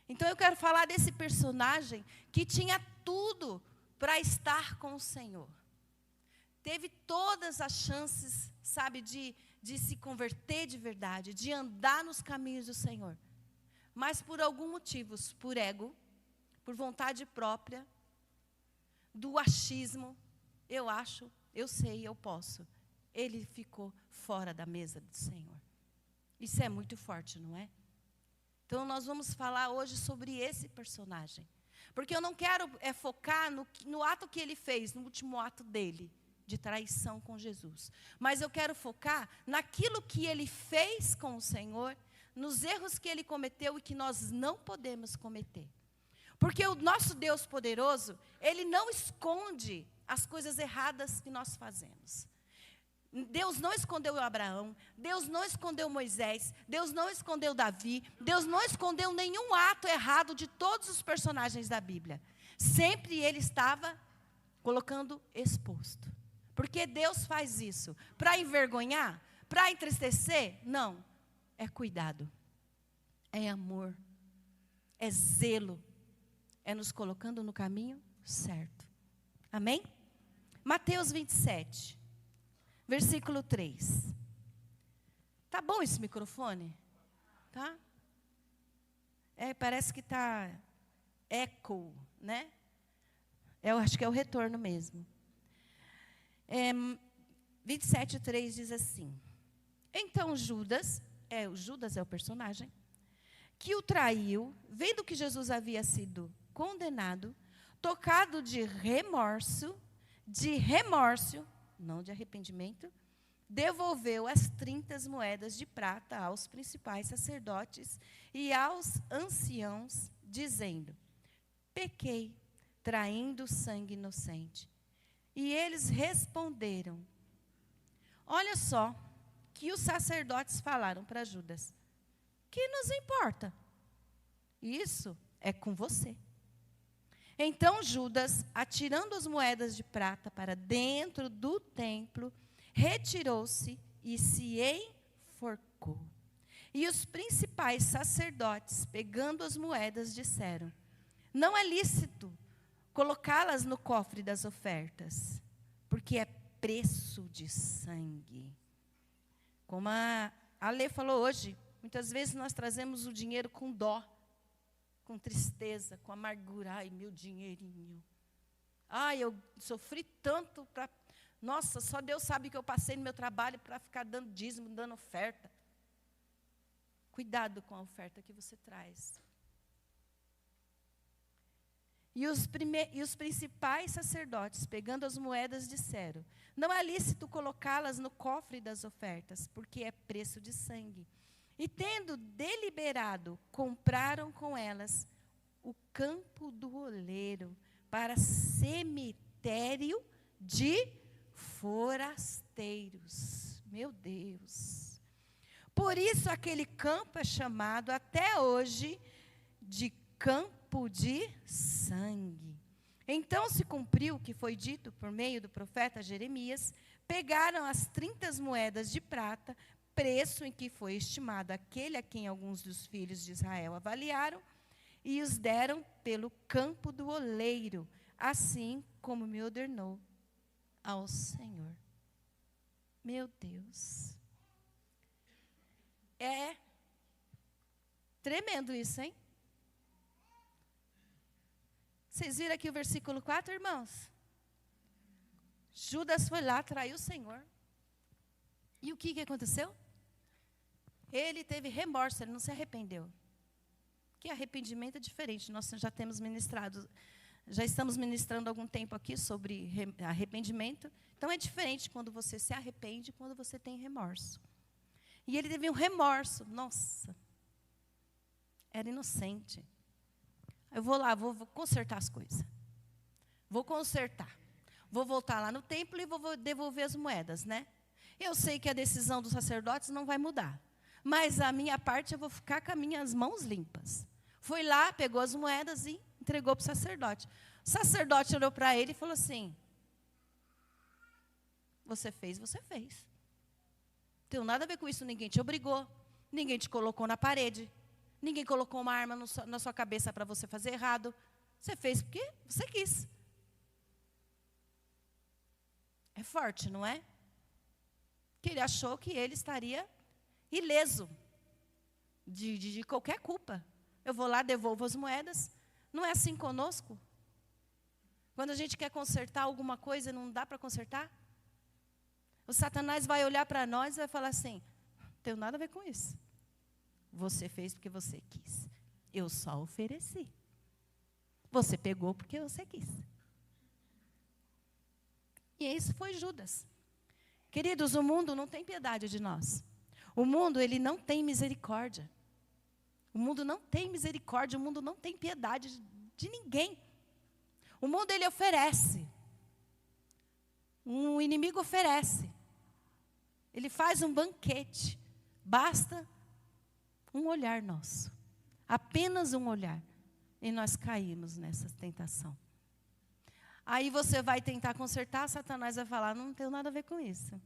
Então eu quero falar desse personagem que tinha tudo para estar com o Senhor. Teve todas as chances, sabe, de se converter de verdade, de andar nos caminhos do Senhor. Mas por algum motivo, por ego, por vontade própria, do achismo, eu acho, eu sei, eu posso. Ele ficou fora da mesa do Senhor. Isso é muito forte, não é? Então nós vamos falar hoje sobre esse personagem. Porque eu não quero focar no ato que ele fez, no último ato dele, de traição com Jesus. Mas eu quero focar naquilo que ele fez com o Senhor, nos erros que ele cometeu e que nós não podemos cometer. Porque o nosso Deus poderoso, ele não esconde as coisas erradas que nós fazemos. Deus não escondeu Abraão, Deus não escondeu Moisés, Deus não escondeu Davi, Deus não escondeu nenhum ato errado de todos os personagens da Bíblia. Sempre ele estava colocando exposto. Porque Deus faz isso para envergonhar, para entristecer? Não, é cuidado, é amor, é zelo, é nos colocando no caminho certo. Amém? Mateus 27. Versículo 3. Tá bom esse microfone? Tá? Parece que tá eco, né? Eu acho que é o retorno mesmo. 27:3 diz assim: Então Judas é o personagem, que o traiu, vendo que Jesus havia sido condenado, tocado de remorso, não de arrependimento, devolveu as 30 moedas de prata aos principais sacerdotes e aos anciãos, dizendo: Pequei, traindo sangue inocente. E eles responderam. Olha só, que os sacerdotes falaram para Judas: que nos importa? Isso é com você. Então Judas, atirando as moedas de prata para dentro do templo, retirou-se e se enforcou. E os principais sacerdotes, pegando as moedas, disseram: não é lícito colocá-las no cofre das ofertas, porque é preço de sangue. Como a Lê falou hoje, muitas vezes nós trazemos o dinheiro com dó, com tristeza, com amargura. Ai, meu dinheirinho. Ai, eu sofri tanto para... Nossa, só Deus sabe o que eu passei no meu trabalho para ficar dando dízimo, dando oferta. Cuidado com a oferta que você traz. E os principais sacerdotes, pegando as moedas, disseram: não é lícito colocá-las no cofre das ofertas, porque é preço de sangue. E tendo deliberado, compraram com elas o campo do oleiro para cemitério de forasteiros. Meu Deus! Por isso aquele campo é chamado até hoje de campo de sangue. Então se cumpriu o que foi dito por meio do profeta Jeremias. Pegaram as 30 moedas de prata, preço em que foi estimado aquele a quem alguns dos filhos de Israel avaliaram, e os deram pelo campo do oleiro, assim como me ordenou ao Senhor. Meu Deus. É tremendo isso, hein? Vocês viram aqui o versículo 4, irmãos? Judas foi lá, traiu o Senhor. E o que aconteceu? Ele teve remorso, ele não se arrependeu. Que arrependimento é diferente. Nós já temos ministrado, já estamos ministrando há algum tempo aqui sobre arrependimento. Então é diferente quando você se arrepende e quando você tem remorso. E ele teve um remorso. Nossa, era inocente. Eu vou lá, vou consertar as coisas. Vou consertar. Vou voltar lá no templo e vou devolver as moedas, né? Eu sei que a decisão dos sacerdotes não vai mudar. Mas a minha parte eu vou ficar com as minhas mãos limpas. Foi lá, pegou as moedas e entregou para o sacerdote. O sacerdote olhou para ele e falou assim: você fez, você fez. Não tem nada a ver com isso, ninguém te obrigou, ninguém te colocou na parede, Ninguém colocou uma arma na sua cabeça para você fazer errado. Você fez porque você quis. É forte, não é? Que ele achou que ele estaria ileso de qualquer culpa. Eu vou lá, devolvo as moedas. Não é assim conosco? Quando a gente quer consertar alguma coisa, não dá para consertar? O Satanás vai olhar para nós e vai falar assim, não tenho nada a ver com isso. Você fez porque você quis. Eu só ofereci. Você pegou porque você quis. E esse foi Judas. Queridos, o mundo não tem piedade de nós. O mundo, ele não tem misericórdia. O mundo não tem misericórdia, o mundo não tem piedade de ninguém. O mundo, ele oferece. O inimigo oferece. Ele faz um banquete. Basta um olhar nosso. Apenas um olhar. E nós caímos nessa tentação. Aí você vai tentar consertar, Satanás vai falar, não tenho nada a ver com isso.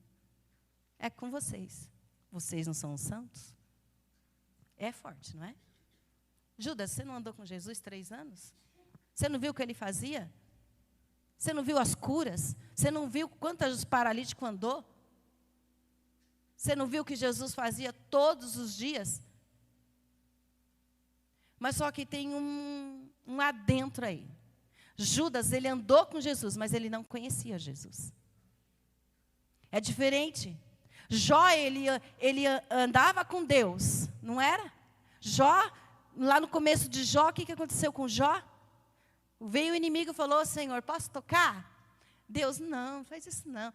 É com vocês. Vocês não são os santos? É forte, não é? Judas, você não andou com Jesus 3 anos? Você não viu o que ele fazia? Você não viu as curas? Você não viu quantos paralíticos andou? Você não viu o que Jesus fazia todos os dias? Mas só que tem um adentro aí. Judas, ele andou com Jesus, mas ele não conhecia Jesus. É diferente. Jó, ele andava com Deus, não era? Jó, lá no começo de Jó, o que aconteceu com Jó? Veio o inimigo e falou, Senhor, posso tocar? Deus, não faz isso não.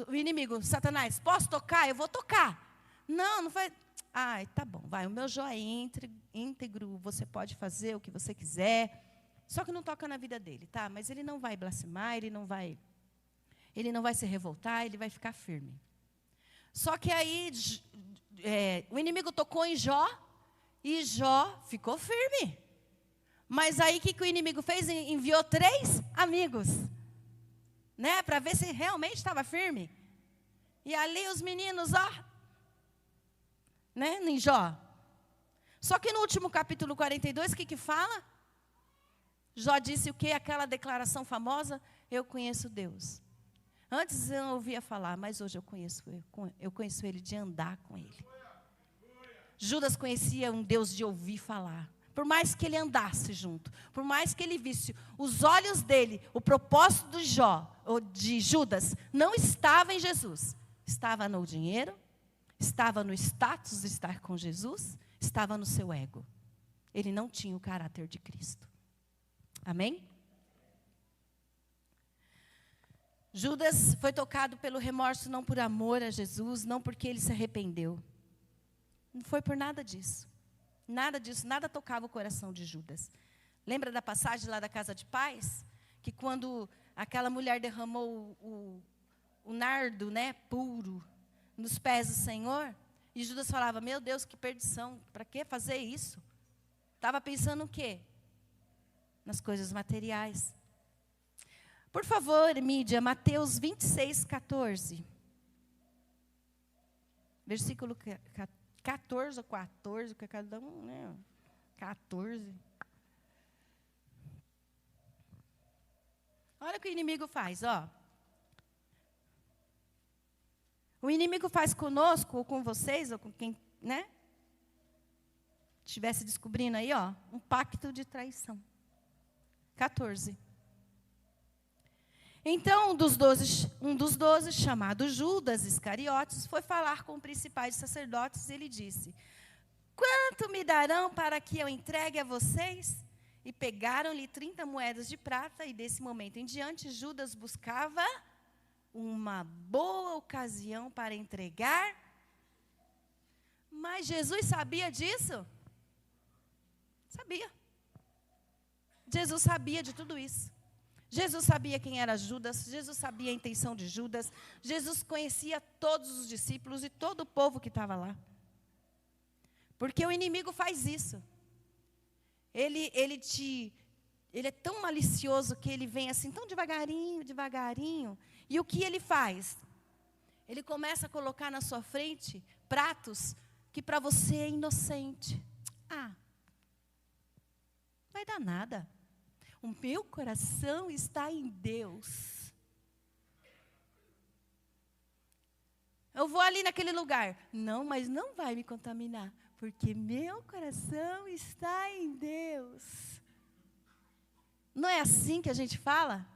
O inimigo, Satanás, posso tocar? Eu vou tocar. Não faz. Ai, tá bom, vai, o meu Jó é íntegro, você pode fazer o que você quiser. Só que não toca na vida dele, tá? Mas ele não vai blasfemar, ele não vai se revoltar, ele vai ficar firme. Só que aí, o inimigo tocou em Jó, e Jó ficou firme. Mas aí, o que o inimigo fez? Enviou 3 amigos, né? Para ver se realmente estava firme. E ali os meninos, né? Em Jó. Só que no último capítulo 42, o que fala? Jó disse o quê? Aquela declaração famosa, eu conheço Deus. Antes eu não ouvia falar, mas hoje eu conheço Ele de andar com Ele. Judas conhecia um Deus de ouvir falar. Por mais que ele andasse junto, por mais que ele visse os olhos dele, o propósito de Jó, ou de Judas, não estava em Jesus. Estava no dinheiro, estava no status de estar com Jesus, estava no seu ego. Ele não tinha o caráter de Cristo. Amém? Judas foi tocado pelo remorso não por amor a Jesus, não porque ele se arrependeu. Não foi por nada disso. Nada disso, nada tocava o coração de Judas. Lembra da passagem lá da casa de paz? Que quando aquela mulher derramou o nardo, né, puro, nos pés do Senhor, e Judas falava, meu Deus, que perdição, para que fazer isso? Estava pensando o quê? Nas coisas materiais. Por favor, mídia, Mateus 26, 14. Versículo 14 ou 14, que cada um, né? 14. Olha o que o inimigo faz, ó. O inimigo faz conosco, ou com vocês, ou com quem, né? Estivesse descobrindo aí, ó, um pacto de traição. 14. Então, um dos 12, chamado Judas Iscariotes, foi falar com os principais sacerdotes e ele disse, quanto me darão para que eu entregue a vocês? E pegaram-lhe 30 moedas de prata, e desse momento em diante, Judas buscava uma boa ocasião para entregar. Mas Jesus sabia disso? Sabia. Jesus sabia de tudo isso. Jesus sabia quem era Judas, Jesus sabia a intenção de Judas, Jesus conhecia todos os discípulos e todo o povo que estava lá. Porque o inimigo faz isso. Ele é tão malicioso que ele vem assim, tão devagarinho, devagarinho. E o que ele faz? Ele começa a colocar na sua frente pratos que para você é inocente. Vai dar nada. O meu coração está em Deus. Eu vou ali naquele lugar. Não, mas não vai me contaminar, porque meu coração está em Deus. Não é assim que a gente fala?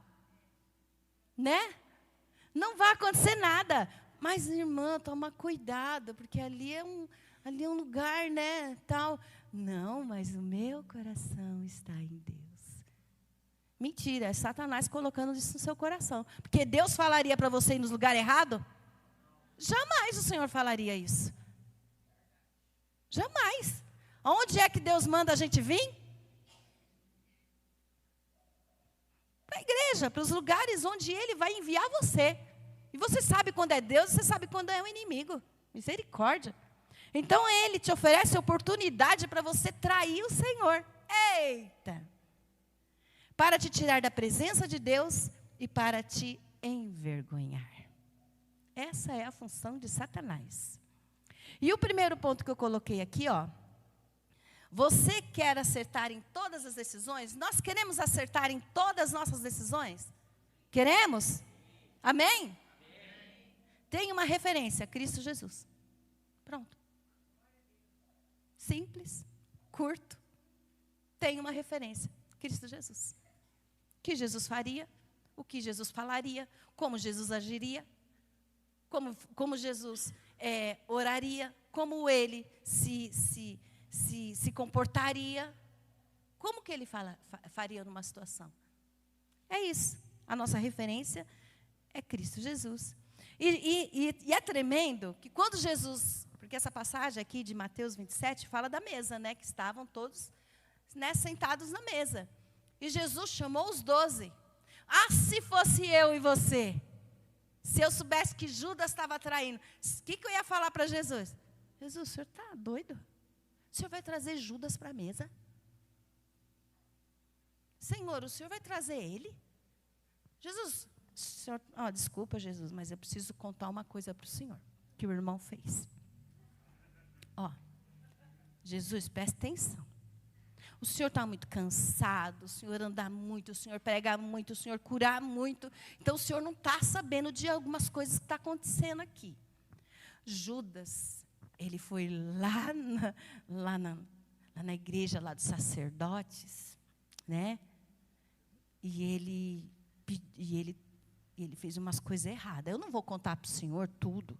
Né? Não vai acontecer nada. Mas, irmã, toma cuidado, porque ali é um lugar, né, tal. Não, mas o meu coração está em Deus. Mentira, é Satanás colocando isso no seu coração. Porque Deus falaria para você ir no lugar errado? Jamais o Senhor falaria isso. Jamais. Onde é que Deus manda a gente vir? Para a igreja, para os lugares onde Ele vai enviar você. E você sabe quando é Deus, você sabe quando é o inimigo. Misericórdia. Então Ele te oferece oportunidade para você trair o Senhor. Eita! Para te tirar da presença de Deus e para te envergonhar. Essa é a função de Satanás. E o primeiro ponto que eu coloquei aqui, ó. Você quer acertar em todas as decisões? Nós queremos acertar em todas as nossas decisões? Queremos? Amém? Tem uma referência, Cristo Jesus. Pronto. Simples, curto. Tem uma referência, Cristo Jesus. O que Jesus faria, o que Jesus falaria, como Jesus agiria, como Jesus oraria, como Ele se comportaria, como que Ele faria numa situação. É isso. A nossa referência é Cristo Jesus. E é tremendo que quando Jesus, porque essa passagem aqui de Mateus 27 fala da mesa, né, que estavam todos, né, sentados na mesa. E Jesus chamou os 12. Se fosse eu e você, se eu soubesse que Judas estava traindo, o que eu ia falar para Jesus? Jesus, o senhor está doido? O senhor vai trazer Judas para a mesa? Senhor, o senhor vai trazer ele? Jesus, senhor, desculpa, Jesus, mas eu preciso contar uma coisa para o senhor, que o irmão fez. Jesus, presta atenção. O senhor está muito cansado, o senhor anda muito, o senhor prega muito, o senhor cura muito. Então, o senhor não está sabendo de algumas coisas que estão acontecendo aqui. Judas, ele foi lá na igreja lá dos sacerdotes, né? E ele fez umas coisas erradas. Eu não vou contar para o senhor tudo,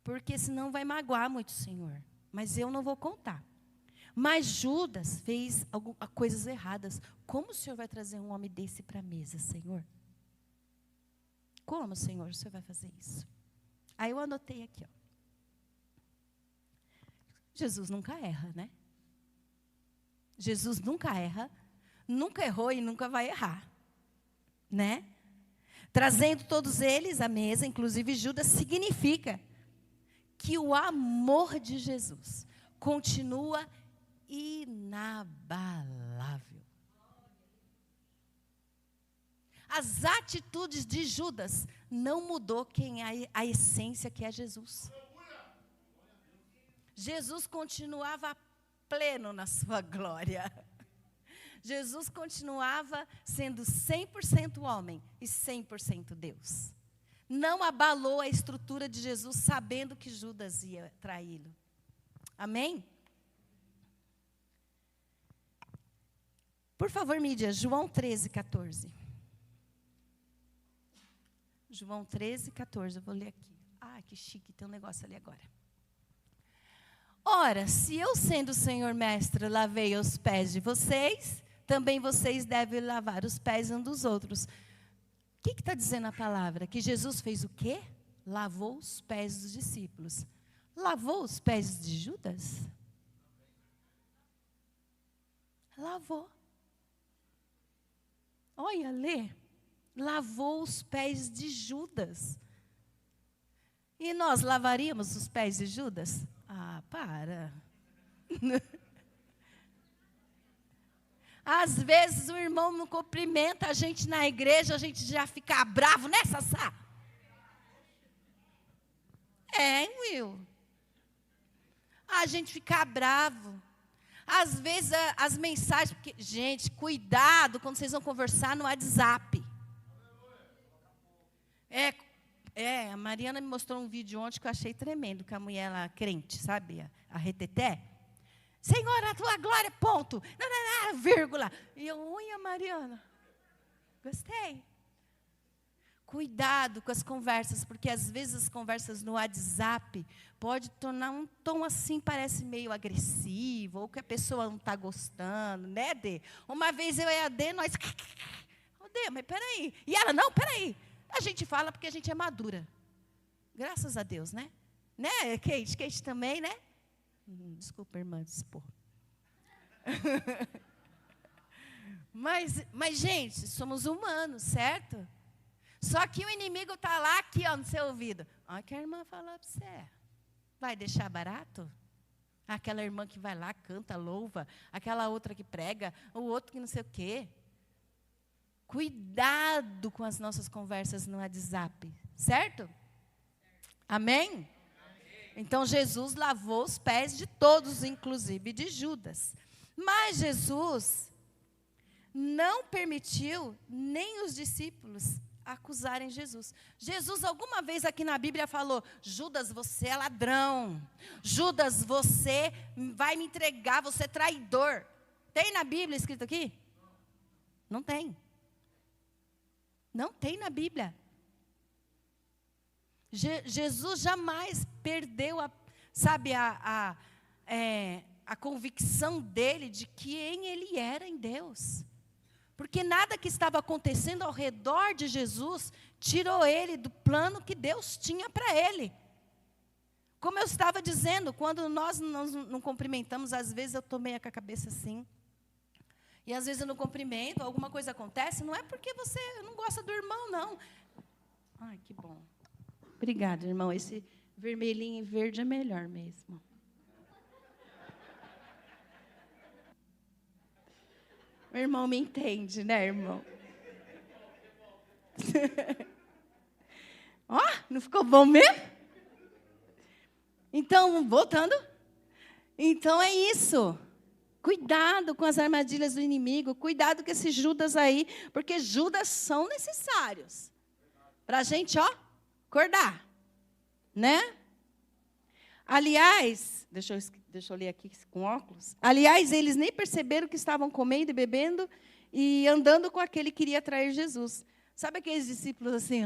porque senão vai magoar muito o senhor. Mas eu não vou contar. Mas Judas fez coisas erradas. Como o senhor vai trazer um homem desse para a mesa, Senhor? Como, Senhor, o senhor vai fazer isso? Aí eu anotei aqui, ó. Jesus nunca erra, né? Jesus nunca erra, nunca errou e nunca vai errar, né? Trazendo todos eles à mesa, inclusive Judas, significa que o amor de Jesus continua inabalável. As atitudes de Judas não mudou a essência que é Jesus. Jesus continuava pleno na sua glória. Jesus continuava sendo 100% homem e 100% Deus. Não abalou a estrutura de Jesus sabendo que Judas ia traí-lo. Amém? Por favor, mídia, João 13:14. João 13:14, eu vou ler aqui. Que chique, tem um negócio ali agora. Ora, se eu sendo o Senhor mestre lavei os pés de vocês, também vocês devem lavar os pés uns dos outros. O que está dizendo a palavra? Que Jesus fez o quê? Lavou os pés dos discípulos. Lavou os pés de Judas? Lavou. Olha, lê. Lavou os pés de Judas. E nós lavaríamos os pés de Judas? Para. Às vezes o irmão não cumprimenta a gente na igreja, a gente já fica bravo, né, Sassá? Will. A gente fica bravo. Às vezes as mensagens, porque, gente, cuidado quando vocês vão conversar no WhatsApp. A Mariana me mostrou um vídeo ontem que eu achei tremendo, com a mulher lá, crente, sabe? A reteté. Senhor, a tua glória, ponto. Não, vírgula. E eu, unha, Mariana. Gostei. Cuidado com as conversas, porque às vezes as conversas no WhatsApp pode tornar um tom assim, parece meio agressivo, ou que a pessoa não está gostando, né, Dê? Uma vez eu e a Dê, nós... Ô, Dê, mas peraí. E ela, não, peraí. A gente fala porque a gente é madura. Graças a Deus, né? Né, Kate? Kate também, né? Desculpa, irmã, dispor. Mas, gente, somos humanos, certo? Só que o inimigo está lá, aqui, ó, no seu ouvido. Olha o que a irmã falou para você. Vai deixar barato? Aquela irmã que vai lá, canta, louva. Aquela outra que prega. O outro que não sei o quê. Cuidado com as nossas conversas no WhatsApp. Certo? Amém? Então, Jesus lavou os pés de todos, inclusive de Judas. Mas Jesus não permitiu nem os discípulos acusarem Jesus. Jesus alguma vez aqui na Bíblia falou, Judas, você é ladrão. Judas, você vai me entregar, você é traidor. Tem na Bíblia escrito aqui? Não tem. Não tem na Bíblia. Jesus jamais perdeu a convicção dele de quem ele era em Deus. Porque nada que estava acontecendo ao redor de Jesus tirou ele do plano que Deus tinha para ele. Como eu estava dizendo, quando nós não cumprimentamos, às vezes eu estou meio com a cabeça assim. E às vezes eu não cumprimento, alguma coisa acontece, não é porque você não gosta do irmão, não. Ai, que bom. Obrigada, irmão. Esse vermelhinho e verde é melhor mesmo. O irmão me entende, né, irmão? Ó, não ficou bom mesmo? Então, voltando. Então, é isso. Cuidado com as armadilhas do inimigo. Cuidado com esses Judas aí. Porque Judas são necessários. Para a gente, ó, acordar. Né? Aliás, deixa eu ler aqui com óculos. Aliás, eles nem perceberam que estavam comendo e bebendo e andando com aquele que queria trair Jesus. Sabe aqueles discípulos assim?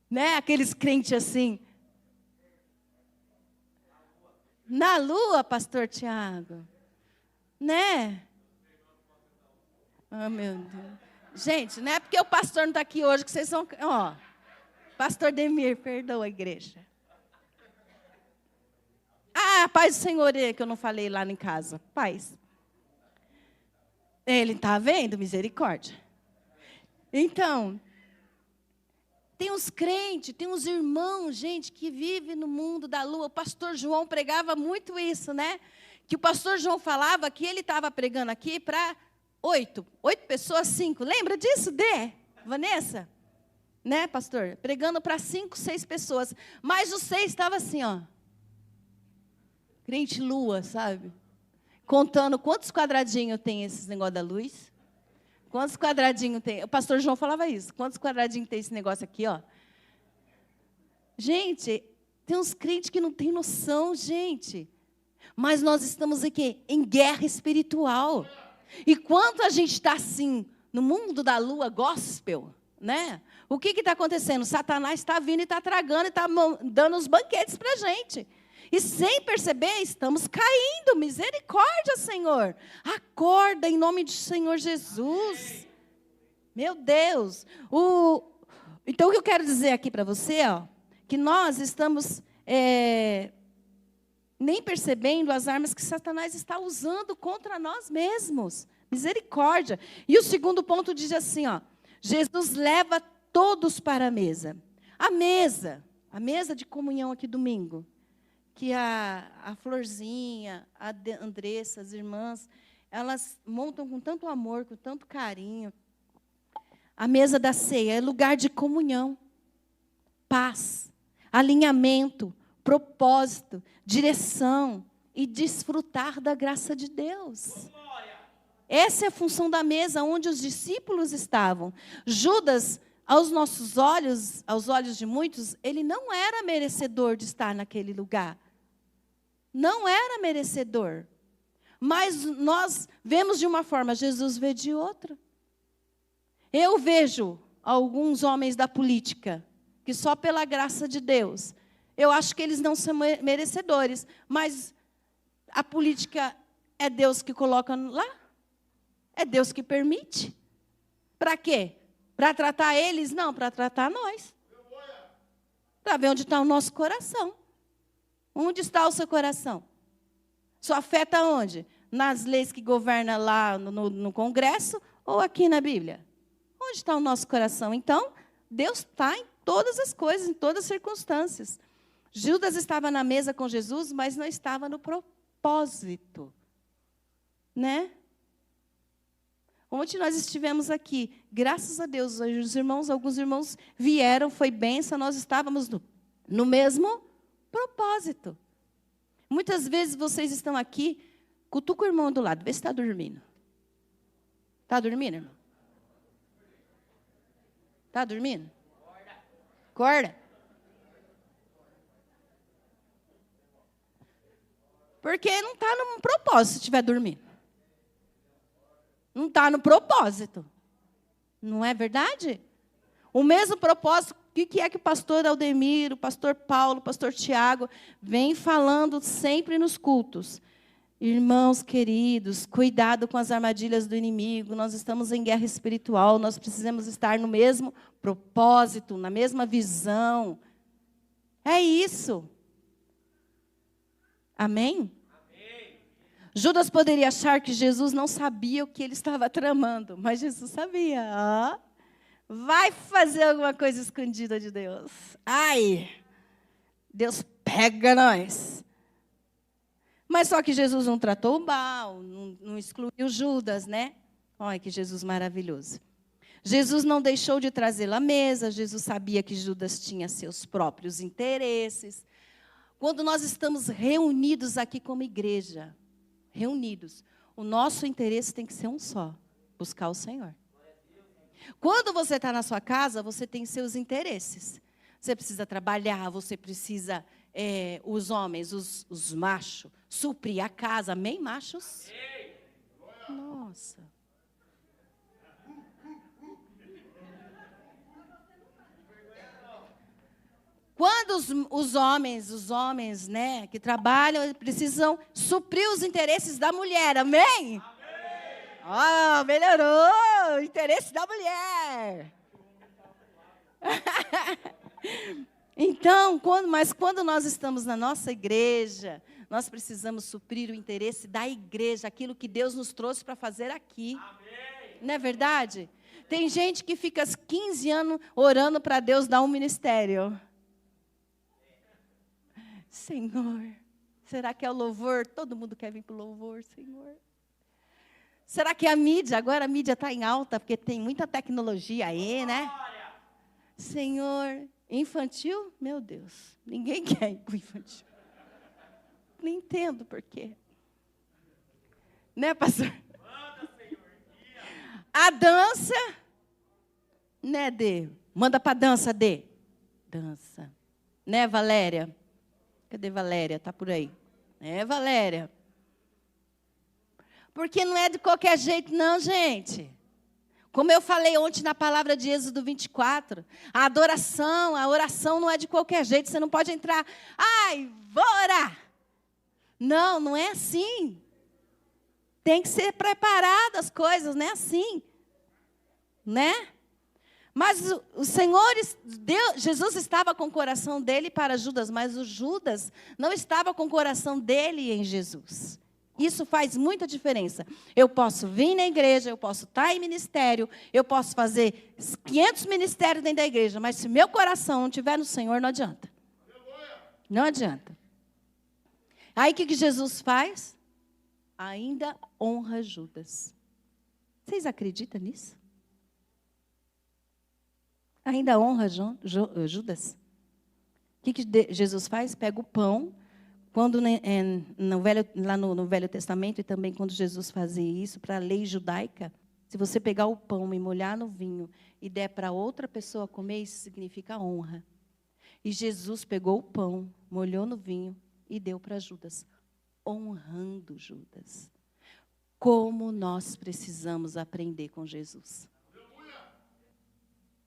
Né? Aqueles crentes assim. Na lua, pastor Tiago. Né? Oh, meu Deus. Gente, não é porque o pastor não está aqui hoje que vocês são... Ó, pastor Demir, perdoa a igreja. Paz do Senhor, que eu não falei lá em casa. Paz. Ele está vendo? Misericórdia. Então, tem uns crentes, tem uns irmãos, gente, que vivem no mundo da lua. O pastor João pregava muito isso, né? Que o pastor João falava que ele estava pregando aqui para 8 pessoas, 5. Lembra disso, Vanessa? Né, pastor? Pregando para 5, 6 pessoas. Mas os 6 estavam assim, ó. Crente lua, sabe? Contando quantos quadradinhos tem esses negócio da luz. Quantos quadradinhos tem? O pastor João falava isso. Quantos quadradinhos tem esse negócio aqui, ó? Gente, tem uns crentes que não têm noção, gente. Mas nós estamos aqui em guerra espiritual. E quando a gente está assim, no mundo da lua gospel, né? O que está acontecendo? Satanás está vindo e está tragando e está dando os banquetes para a gente. E sem perceber, estamos caindo. Misericórdia, Senhor. Acorda em nome do Senhor Jesus. Meu Deus. Então, o que eu quero dizer aqui para você, ó, que nós estamos nem percebendo as armas que Satanás está usando contra nós mesmos. Misericórdia. E o segundo ponto diz assim, ó, Jesus leva todos para a mesa. A mesa de comunhão aqui domingo. Que a Florzinha, a Andressa, as irmãs, elas montam com tanto amor, com tanto carinho. A mesa da ceia é lugar de comunhão, paz, alinhamento, propósito, direção e desfrutar da graça de Deus. Essa é a função da mesa onde os discípulos estavam. Judas, aos nossos olhos, aos olhos de muitos, ele não era merecedor de estar naquele lugar. Não era merecedor. Mas nós vemos de uma forma, Jesus vê de outra. Eu vejo alguns homens da política, que só pela graça de Deus, eu acho que eles não são merecedores, mas a política é Deus que coloca lá? É Deus que permite? Para quê? Para tratar eles? Não, para tratar nós. Para ver onde está o nosso coração. Onde está o seu coração? Só afeta onde? Nas leis que governam lá no Congresso ou aqui na Bíblia? Onde está o nosso coração? Então, Deus está em todas as coisas, em todas as circunstâncias. Judas estava na mesa com Jesus, mas não estava no propósito. Né? Ontem nós estivemos aqui, graças a Deus, alguns irmãos vieram, foi bênção, nós estávamos no mesmo propósito. Muitas vezes vocês estão aqui, cutuca o irmão do lado, vê se está dormindo. Está dormindo, irmão? Está dormindo? Acorda. Porque não está no propósito se estiver dormindo. Não está no propósito. Não é verdade? O mesmo propósito, o que é que o pastor Aldemiro, o pastor Paulo, o pastor Tiago vem falando sempre nos cultos? Irmãos queridos, cuidado com as armadilhas do inimigo. Nós estamos em guerra espiritual, nós precisamos estar no mesmo propósito, na mesma visão. É isso. Amém? Judas poderia achar que Jesus não sabia o que ele estava tramando, mas Jesus sabia. Vai fazer alguma coisa escondida de Deus. Ai, Deus pega nós. Mas só que Jesus não tratou mal, não excluiu Judas, né? Olha que Jesus maravilhoso. Jesus não deixou de trazê-lo à mesa, Jesus sabia que Judas tinha seus próprios interesses. Quando nós estamos reunidos aqui como igreja, reunidos, o nosso interesse tem que ser um só, buscar o Senhor. Quando você está na sua casa, você tem seus interesses. Você precisa trabalhar, você precisa, os homens, os machos, suprir a casa. Amém, machos? Nossa. Quando os homens, né, que trabalham, precisam suprir os interesses da mulher, amém? Ó, melhorou, o interesse da mulher. Então, quando nós estamos na nossa igreja, nós precisamos suprir o interesse da igreja, aquilo que Deus nos trouxe para fazer aqui. Não é verdade? Tem gente que fica 15 anos orando para Deus dar um ministério. Senhor, será que é o louvor? Todo mundo quer vir para o louvor, Senhor. Será que é a mídia? Agora a mídia está em alta, porque tem muita tecnologia aí, né? Senhor, infantil? Meu Deus, ninguém quer ir para o infantil. Não entendo por quê. Né, pastor? A dança, né, Dê? Manda para a dança, Dê. Dança. Né, Valéria? Cadê Valéria? Está por aí. É, Valéria. Porque não é de qualquer jeito, não, gente. Como eu falei ontem na palavra de Êxodo 24, a adoração, a oração não é de qualquer jeito. Você não pode entrar, ai, vou orar. Não, não é assim. Tem que ser preparado as coisas, não é assim. Né? Mas o Senhor, Jesus estava com o coração dele para Judas, mas o Judas não estava com o coração dele em Jesus. Isso faz muita diferença. Eu posso vir na igreja, eu posso estar em ministério, eu posso fazer 500 ministérios dentro da igreja, mas se meu coração não estiver no Senhor, não adianta. Não adianta. Aí o que Jesus faz? Ainda honra Judas. Vocês acreditam nisso? Ainda honra Judas? O Jesus faz? Pega o pão. Quando lá no Velho Testamento, e também quando Jesus fazia isso, para a lei judaica, se você pegar o pão e molhar no vinho e der para outra pessoa comer, isso significa honra. E Jesus pegou o pão, molhou no vinho e deu para Judas, honrando Judas. Como nós precisamos aprender com Jesus.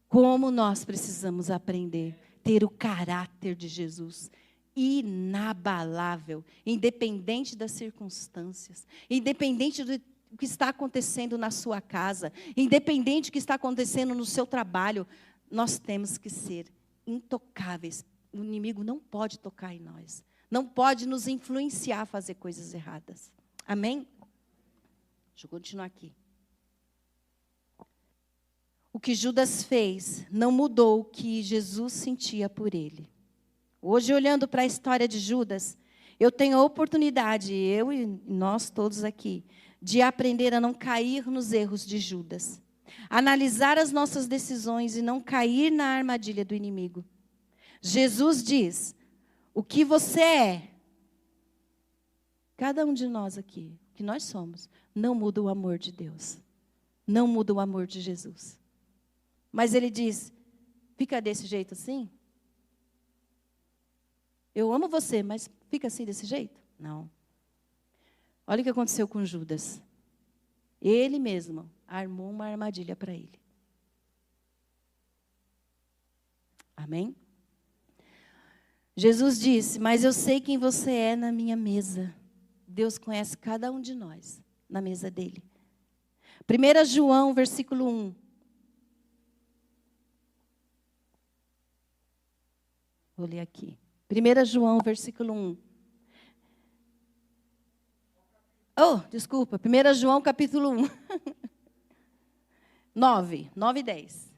Como nós precisamos aprender, ter o caráter de Jesus. Inabalável, independente das circunstâncias, independente do que está acontecendo na sua casa, independente do que está acontecendo no seu trabalho, nós temos que ser intocáveis. O inimigo não pode tocar em nós, não pode nos influenciar a fazer coisas erradas. Amém? Deixa eu continuar aqui. O que Judas fez não mudou o que Jesus sentia por ele. Hoje, olhando para a história de Judas, eu tenho a oportunidade, eu e nós todos aqui, de aprender a não cair nos erros de Judas. Analisar as nossas decisões e não cair na armadilha do inimigo. Jesus diz, o que você é, cada um de nós aqui, o que nós somos, não muda o amor de Deus. Não muda o amor de Jesus. Mas ele diz, fica desse jeito assim? Eu amo você, mas fica assim desse jeito? Não. Olha o que aconteceu com Judas. Ele mesmo armou uma armadilha para ele. Amém? Jesus disse, mas eu sei quem você é na minha mesa. Deus conhece cada um de nós na mesa dele. 1 João, versículo 1. Vou ler aqui. 1 João, versículo 1. Desculpa. 1 João, capítulo 1. 9 e 10.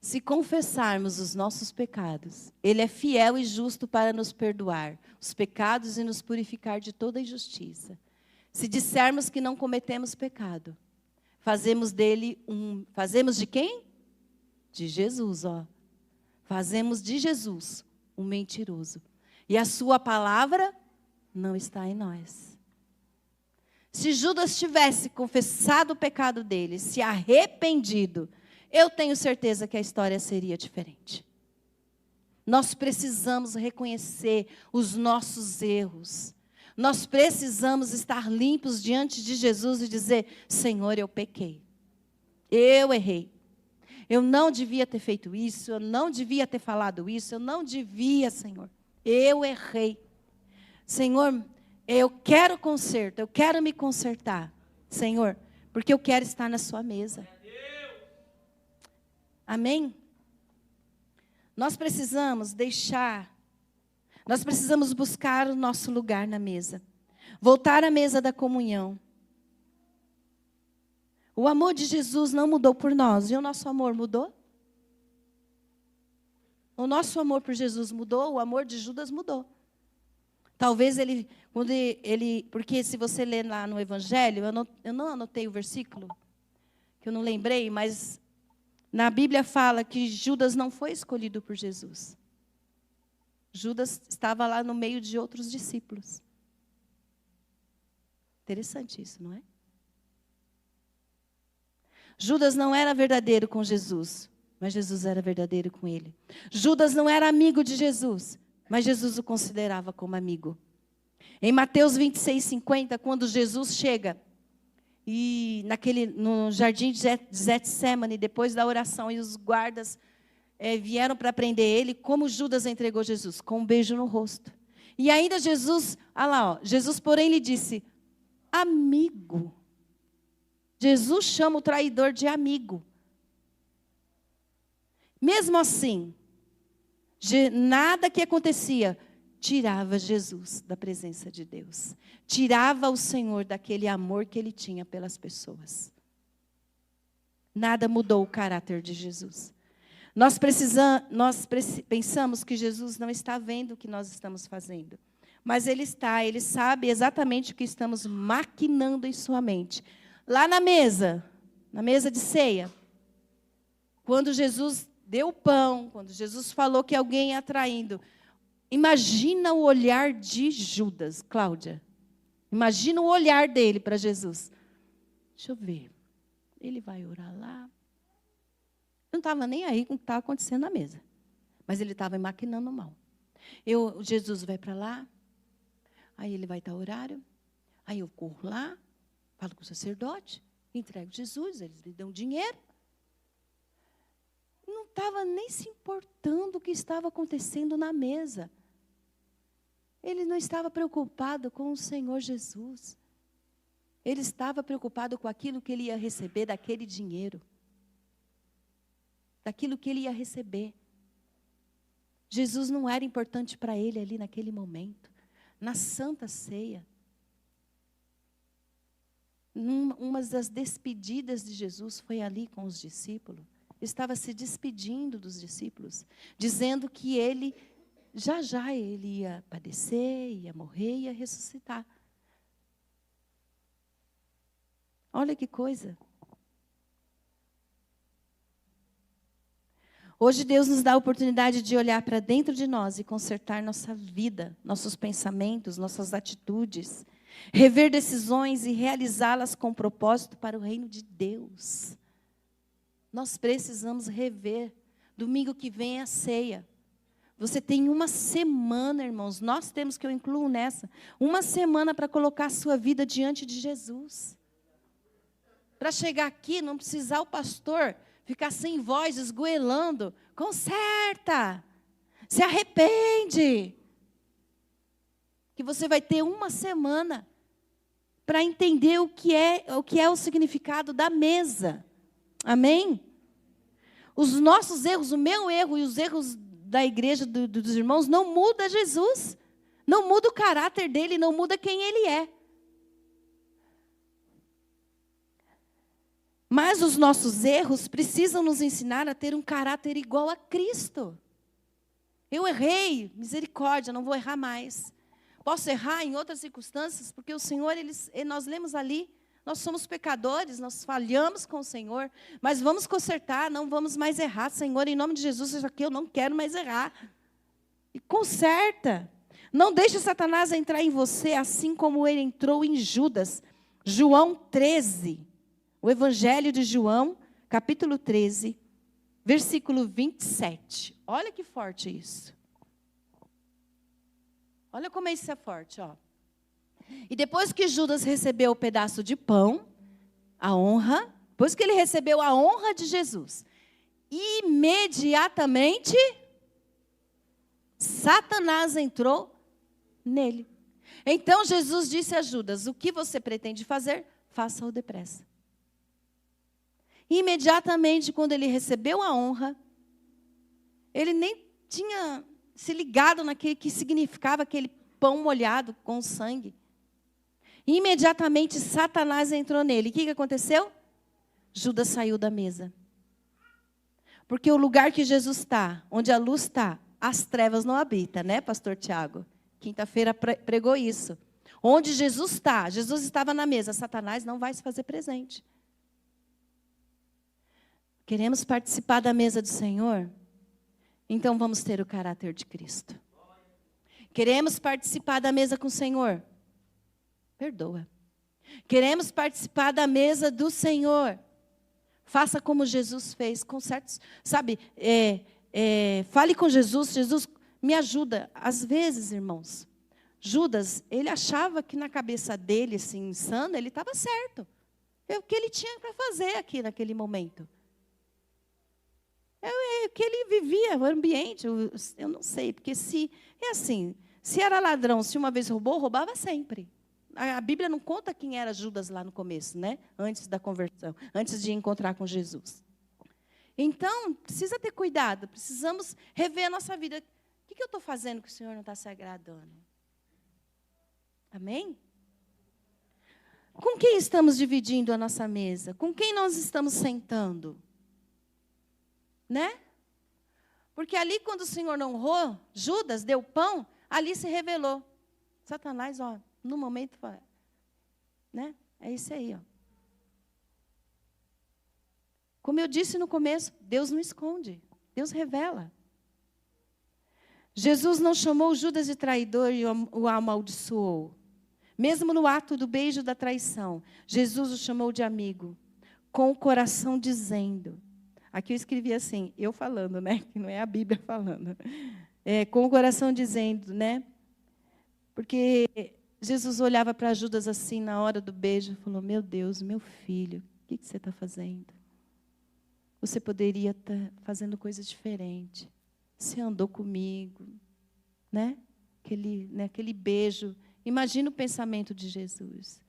Se confessarmos os nossos pecados, Ele é fiel e justo para nos perdoar os pecados e nos purificar de toda injustiça. Se dissermos que não cometemos pecado, fazemos de quem? De Jesus, ó. Fazemos de Jesus um mentiroso. E a sua palavra não está em nós. Se Judas tivesse confessado o pecado dele, se arrependido, eu tenho certeza que a história seria diferente. Nós precisamos reconhecer os nossos erros. Nós precisamos estar limpos diante de Jesus e dizer, Senhor, eu pequei. Eu errei. Eu não devia ter feito isso, eu não devia ter falado isso, eu não devia, Senhor. Eu errei. Senhor, eu quero conserto, eu quero me consertar, Senhor, porque eu quero estar na sua mesa. Amém? Nós precisamos buscar o nosso lugar na mesa. Voltar à mesa da comunhão. O amor de Jesus não mudou por nós. E o nosso amor mudou? O nosso amor por Jesus mudou, o amor de Judas mudou. Talvez porque se você ler lá no Evangelho, eu não anotei o versículo, que eu não lembrei, mas na Bíblia fala que Judas não foi escolhido por Jesus. Judas estava lá no meio de outros discípulos. Interessante isso, não é? Judas não era verdadeiro com Jesus, mas Jesus era verdadeiro com ele. Judas não era amigo de Jesus, mas Jesus o considerava como amigo. Em Mateus 26:50, quando Jesus chega no jardim de Getsêmani, depois da oração, e os guardas vieram para prender ele, como Judas entregou Jesus? Com um beijo no rosto. E ainda Jesus, Jesus porém lhe disse, amigo. Jesus chama o traidor de amigo. Mesmo assim, nada que acontecia tirava Jesus da presença de Deus. Tirava o Senhor daquele amor que ele tinha pelas pessoas. Nada mudou o caráter de Jesus. Nós pensamos que Jesus não está vendo o que nós estamos fazendo. Mas ele sabe exatamente o que estamos maquinando em sua mente. Lá na mesa de ceia, quando Jesus deu o pão, quando Jesus falou que alguém ia traindo, imagina o olhar de Judas, Cláudia. Imagina o olhar dele para Jesus. Deixa eu ver. Ele vai orar lá. Eu não estava nem aí com o que estava acontecendo na mesa. Mas ele estava maquinando mal. Jesus vai para lá. Aí ele vai estar horário. Aí eu corro lá. Falo com o sacerdote. Entrego Jesus. Eles me dão dinheiro. Não estava nem se importando o que estava acontecendo na mesa. Ele não estava preocupado com o Senhor Jesus. Ele estava preocupado com aquilo que ele ia receber daquele dinheiro. Daquilo que ele ia receber. Jesus não era importante para ele ali naquele momento. Na Santa Ceia. Uma das despedidas de Jesus foi ali com os discípulos. Estava se despedindo dos discípulos. Dizendo que ele, já ele ia padecer, ia morrer, ia ressuscitar. Olha que coisa. Hoje Deus nos dá a oportunidade de olhar para dentro de nós e consertar nossa vida, nossos pensamentos, nossas atitudes, rever decisões e realizá-las com propósito para o reino de Deus. Nós precisamos rever. Domingo que vem é a ceia. Você tem uma semana, irmãos, nós temos, que eu incluo nessa, uma semana para colocar a sua vida diante de Jesus. Para chegar aqui, não precisar o pastor ficar sem voz, esgoelando. Conserta. Se arrepende. Que você vai ter uma semana para entender o que é o significado da mesa. Amém? Os nossos erros, o meu erro e os erros da igreja, dos irmãos, não muda Jesus. Não muda o caráter dele, não muda quem ele é. Mas os nossos erros precisam nos ensinar a ter um caráter igual a Cristo. Eu errei, misericórdia, não vou errar mais. Posso errar em outras circunstâncias, porque o Senhor, nós lemos ali, nós somos pecadores, nós falhamos com o Senhor, mas vamos consertar, não vamos mais errar. Senhor, em nome de Jesus, isso aqui eu não quero mais errar. E conserta. Não deixe Satanás entrar em você, assim como ele entrou em Judas. João 13. O Evangelho de João, capítulo 13, versículo 27. Olha que forte isso. Olha como isso é forte, ó. E depois que Judas recebeu o pedaço de pão, a honra, depois que ele recebeu a honra de Jesus, imediatamente, Satanás entrou nele. Então Jesus disse a Judas: o que você pretende fazer, faça-o depressa. Imediatamente, quando ele recebeu a honra, ele nem tinha se ligado naquele que significava aquele pão molhado com sangue. Imediatamente, Satanás entrou nele. O que aconteceu? Judas saiu da mesa. Porque o lugar que Jesus está, onde a luz está, as trevas não habitam, né, pastor Tiago? Quinta-feira pregou isso. Onde Jesus está, Jesus estava na mesa, Satanás não vai se fazer presente. Queremos participar da mesa do Senhor? Então vamos ter o caráter de Cristo. Queremos participar da mesa com o Senhor? Perdoa. Queremos participar da mesa do Senhor? Faça como Jesus fez, com certos, sabe, fale com Jesus, Jesus, me ajuda. Às vezes, irmãos, Judas, ele achava que na cabeça dele, assim, insano, ele estava certo. É o que ele tinha para fazer aqui naquele momento. É o que ele vivia, o ambiente, eu não sei, porque se era ladrão, se uma vez roubou, roubava sempre. A Bíblia não conta quem era Judas lá no começo, né? Antes da conversão, antes de encontrar com Jesus. Então, precisa ter cuidado, precisamos rever a nossa vida. O que eu estou fazendo que o Senhor não está se agradando? Amém? Com quem estamos dividindo a nossa mesa? Com quem nós estamos sentando? Né? Porque ali, quando o Senhor não honrou, Judas deu pão, ali se revelou. Satanás, ó, no momento, né? É isso aí, ó. Como eu disse no começo, Deus não esconde. Deus revela. Jesus não chamou Judas de traidor e o amaldiçoou. Mesmo no ato do beijo da traição, Jesus o chamou de amigo, com o coração dizendo. Aqui eu escrevi assim, eu falando, né? Que não é a Bíblia falando. Com o coração dizendo, né? Porque Jesus olhava para Judas assim na hora do beijo e falou: meu Deus, meu filho, o que você está fazendo? Você poderia estar fazendo coisa diferente. Você andou comigo, né? Aquele beijo. Imagina o pensamento de Jesus.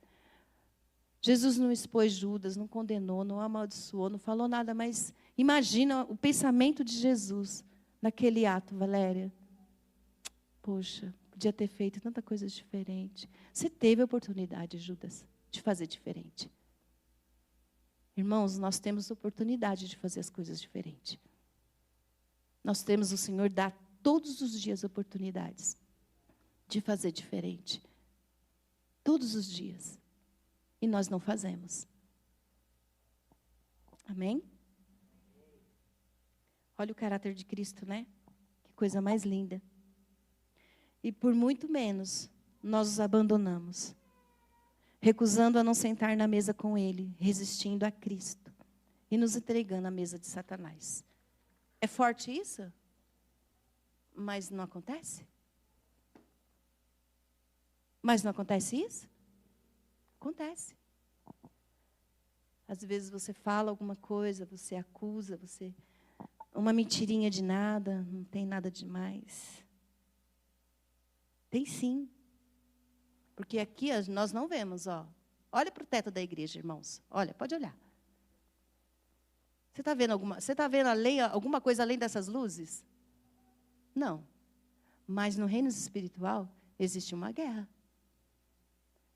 Jesus não expôs Judas, não condenou, não amaldiçoou, não falou nada, mas imagina o pensamento de Jesus naquele ato, Valéria. Poxa, podia ter feito tanta coisa diferente. Você teve a oportunidade, Judas, de fazer diferente. Irmãos, nós temos oportunidade de fazer as coisas diferentes. Nós temos, o Senhor dá todos os dias oportunidades de fazer diferente. Todos os dias. E nós não fazemos. Amém? Olha o caráter de Cristo, né? Que coisa mais linda. E por muito menos, nós os abandonamos. Recusando a não sentar na mesa com Ele, resistindo a Cristo. E nos entregando à mesa de Satanás. É forte isso? Mas não acontece? Mas não acontece isso? Acontece. Às vezes você fala alguma coisa, você acusa, uma mentirinha de nada, não tem nada demais. Tem sim. Porque aqui nós não vemos, ó. Olha para o teto da igreja, irmãos. Olha, pode olhar. Você está vendo alguma coisa além dessas luzes? Não. Mas no reino espiritual existe uma guerra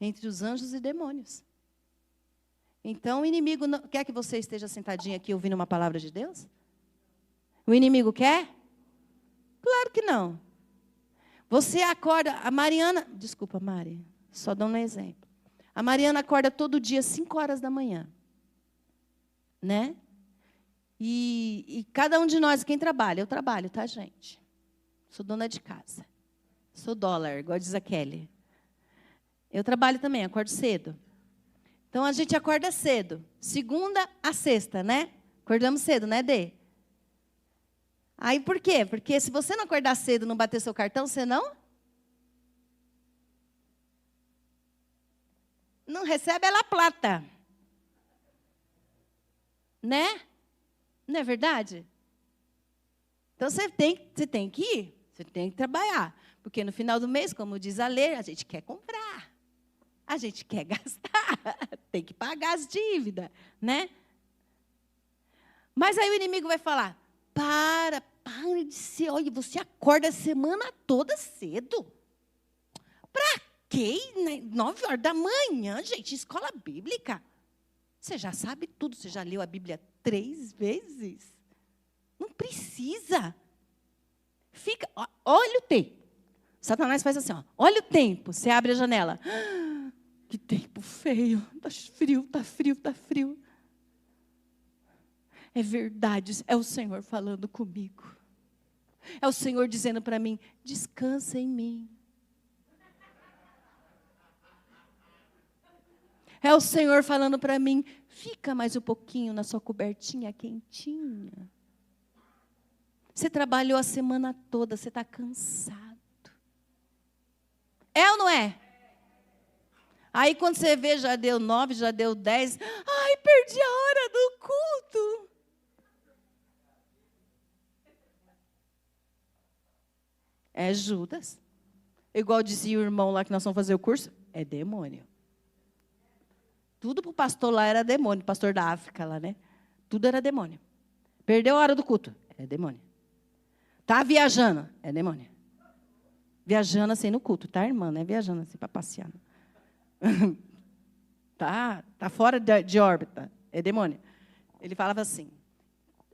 entre os anjos e demônios. Então o inimigo não quer que você esteja sentadinho aqui ouvindo uma palavra de Deus? O inimigo quer? Claro que não. Você acorda, a Mariana, desculpa, Mari, só dando um exemplo. A Mariana acorda todo dia 5 horas da manhã. Né? E cada um de nós, quem trabalha, eu trabalho, tá, gente? Sou dona de casa. Sou dólar, igual diz a Kelly. Eu trabalho também, acordo cedo. Então, a gente acorda cedo. Segunda a sexta, né? Acordamos cedo, né, Dê? Aí, por quê? Porque se você não acordar cedo, não bater seu cartão, você não recebe a plata. Né? Não é verdade? Então, você tem que ir. Você tem que trabalhar. Porque no final do mês, como diz a lei, a gente quer comprar. A gente quer gastar. Tem que pagar as dívidas, né? Mas aí o inimigo vai falar: para de ser. Olha, você acorda a semana toda cedo. Para quê? 9 horas da manhã, gente, escola bíblica. Você já sabe tudo, você já leu a Bíblia 3 vezes. Não precisa. Olha o tempo. Satanás faz assim, ó, olha o tempo. Você abre a janela. Que tempo feio. Está frio. É verdade, é o Senhor falando comigo. É o Senhor dizendo para mim: descansa em mim. É o Senhor falando para mim: fica mais um pouquinho na sua cobertinha quentinha. Você trabalhou a semana toda, você está cansado. É ou não é? Aí quando você vê, já deu 9, já deu 10. Ai, perdi a hora do culto. É Judas. Igual dizia o irmão lá que nós vamos fazer o curso, é demônio. Tudo para o pastor lá era demônio, pastor da África lá, né? Tudo era demônio. Perdeu a hora do culto, é demônio. Tá viajando, é demônio. Viajando assim no culto, tá, irmã? Não é viajando assim para passear. Tá fora de órbita, é demônio. Ele falava assim: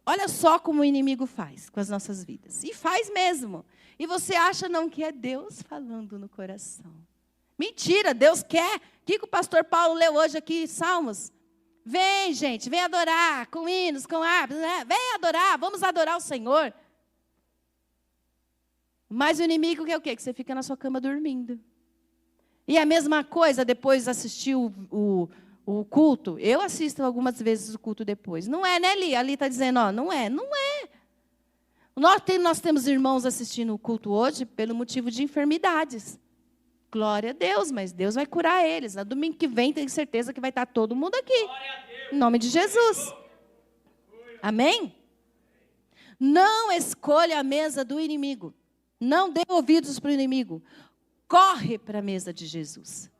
olha só como o inimigo faz com as nossas vidas. E faz mesmo. E você acha não que é Deus falando no coração. Mentira, Deus quer. O que o pastor Paulo leu hoje aqui, Salmos? Vem, gente, vem adorar com hinos, com harpas, né? Vem adorar, vamos adorar o Senhor. Mas o inimigo quer o quê? Que você fica na sua cama dormindo. E a mesma coisa depois de assistir o culto. Eu assisto algumas vezes o culto depois. Não é, né, Li? Ali está dizendo, ó, não é. Nós temos irmãos assistindo o culto hoje pelo motivo de enfermidades. Glória a Deus, mas Deus vai curar eles. No domingo que vem, tenho certeza que vai estar todo mundo aqui. Em nome de Jesus. Amém? Não escolha a mesa do inimigo. Não dê ouvidos para o inimigo. Corre para a mesa de Jesus.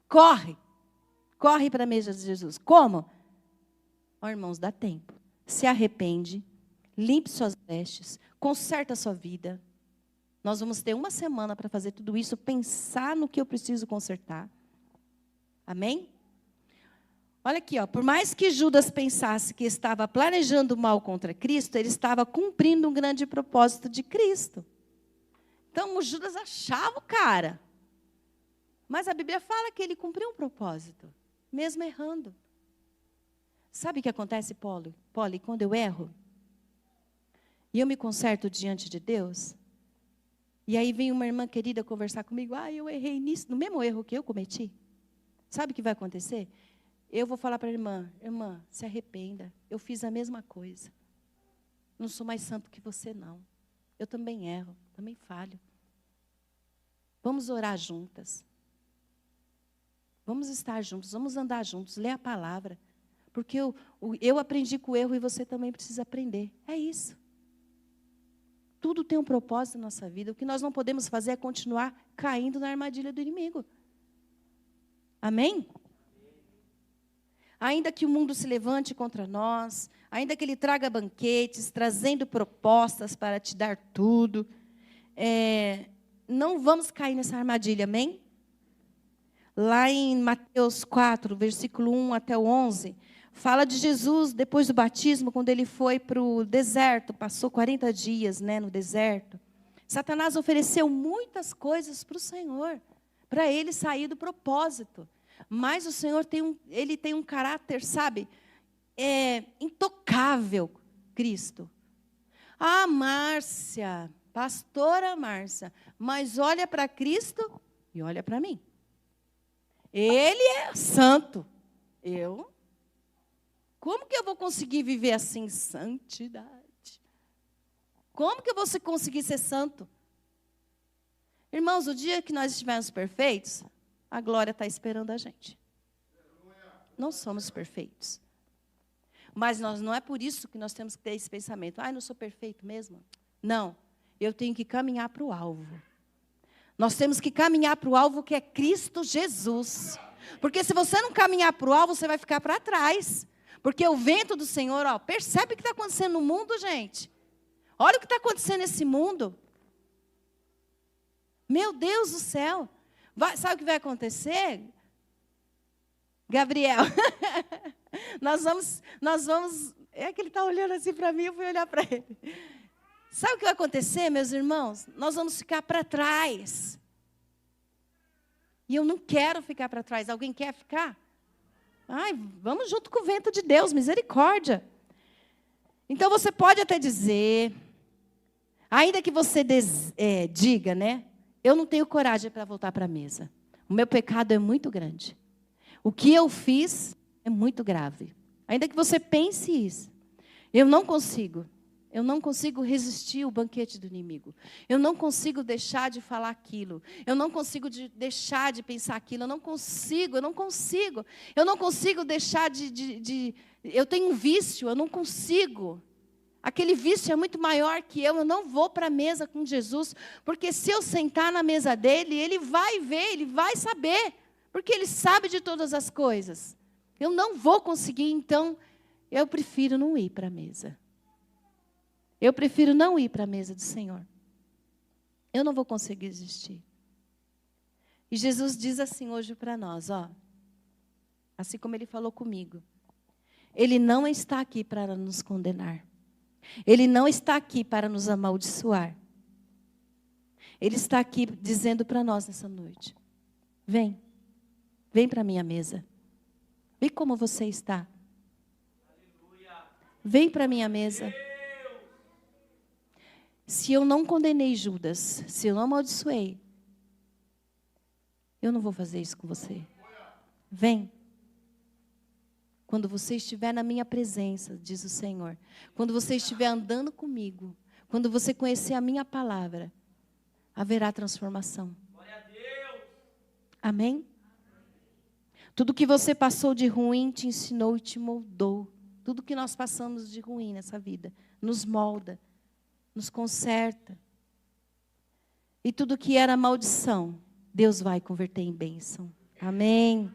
Corre. Corre para a mesa de Jesus. Como? Ó, irmãos, dá tempo. Se arrepende. Limpe suas vestes. Conserta a sua vida. Nós vamos ter uma semana para fazer tudo isso. Pensar no que eu preciso consertar. Amém? Olha aqui, ó. Por mais que Judas pensasse que estava planejando mal contra Cristo, ele estava cumprindo um grande propósito de Cristo. Então, o Judas achava o cara. Mas a Bíblia fala que ele cumpriu um propósito, mesmo errando. Sabe o que acontece, Poli, quando eu erro? E eu me conserto diante de Deus? E aí vem uma irmã querida conversar comigo. Eu errei nisso, no mesmo erro que eu cometi. Sabe o que vai acontecer? Eu vou falar para a irmã, se arrependa. Eu fiz a mesma coisa. Não sou mais santo que você, não. Eu também erro, também falho. Vamos orar juntas. Vamos estar juntos, vamos andar juntos, ler a palavra. Porque eu aprendi com o erro e você também precisa aprender. É isso. Tudo tem um propósito na nossa vida. O que nós não podemos fazer é continuar caindo na armadilha do inimigo. Amém? Ainda que o mundo se levante contra nós, ainda que ele traga banquetes, trazendo propostas para te dar tudo, não vamos cair nessa armadilha, amém? Lá em Mateus 4, versículo 1 até o 11, fala de Jesus depois do batismo, quando ele foi para o deserto, passou 40 dias, no deserto. Satanás ofereceu muitas coisas para o Senhor, para ele sair do propósito. Mas o Senhor tem um caráter, sabe, intocável, Cristo. Márcia, pastora Márcia, mas olha para Cristo e olha para mim. Ele é santo. Como que eu vou conseguir viver assim em santidade? Como que eu vou conseguir ser santo? Irmãos, o dia que nós estivermos perfeitos, a glória está esperando a gente. Não somos perfeitos. Mas não é por isso que nós temos que ter esse pensamento. Não sou perfeito mesmo? Não. Eu tenho que caminhar para o alvo. Nós temos que caminhar para o alvo que é Cristo Jesus. Porque se você não caminhar para o alvo, você vai ficar para trás. Porque o vento do Senhor, percebe o que está acontecendo no mundo, gente? Olha o que está acontecendo nesse mundo. Meu Deus do céu. Sabe o que vai acontecer? Gabriel, nós vamos, é que ele está olhando assim para mim, eu fui olhar para ele. Sabe o que vai acontecer, meus irmãos? Nós vamos ficar para trás. E eu não quero ficar para trás. Alguém quer ficar? Vamos junto com o vento de Deus, misericórdia. Então você pode até dizer, ainda que você diga, eu não tenho coragem para voltar para a mesa. O meu pecado é muito grande. O que eu fiz é muito grave. Ainda que você pense isso. Eu não consigo resistir ao banquete do inimigo. Eu não consigo deixar de falar aquilo. Eu não consigo deixar de pensar aquilo. Eu não consigo deixar eu tenho um vício, eu não consigo. Aquele vício é muito maior que eu não vou para a mesa com Jesus, porque se eu sentar na mesa dele, ele vai ver, ele vai saber, porque ele sabe de todas as coisas. Eu não vou conseguir, então, eu prefiro não ir para a mesa. Eu prefiro não ir para a mesa do Senhor. Eu não vou conseguir existir. E Jesus diz assim hoje para nós, assim como ele falou comigo. Ele não está aqui para nos condenar. Ele não está aqui para nos amaldiçoar. Ele está aqui dizendo para nós nessa noite. Vem para a minha mesa. Vê como você está. Vem para a minha mesa. Se eu não condenei Judas, se eu não amaldiçoei, eu não vou fazer isso com você. Vem. Quando você estiver na minha presença, diz o Senhor. Quando você estiver andando comigo, quando você conhecer a minha palavra, haverá transformação. Amém? Tudo que você passou de ruim te ensinou e te moldou. Tudo que nós passamos de ruim nessa vida nos molda, nos conserta. E tudo que era maldição, Deus vai converter em bênção. Amém?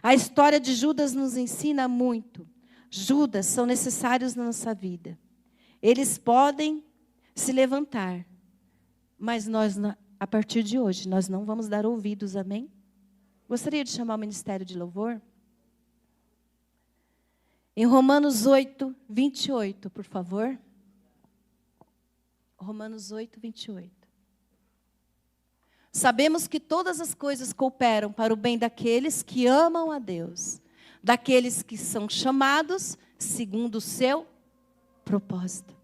A história de Judas nos ensina muito. Judas são necessários na nossa vida. Eles podem se levantar, mas nós, a partir de hoje, nós não vamos dar ouvidos, amém? Gostaria de chamar o Ministério de Louvor? Em Romanos 8, 28, por favor. Romanos 8, 28. Sabemos que todas as coisas cooperam para o bem daqueles que amam a Deus, daqueles que são chamados segundo o seu propósito.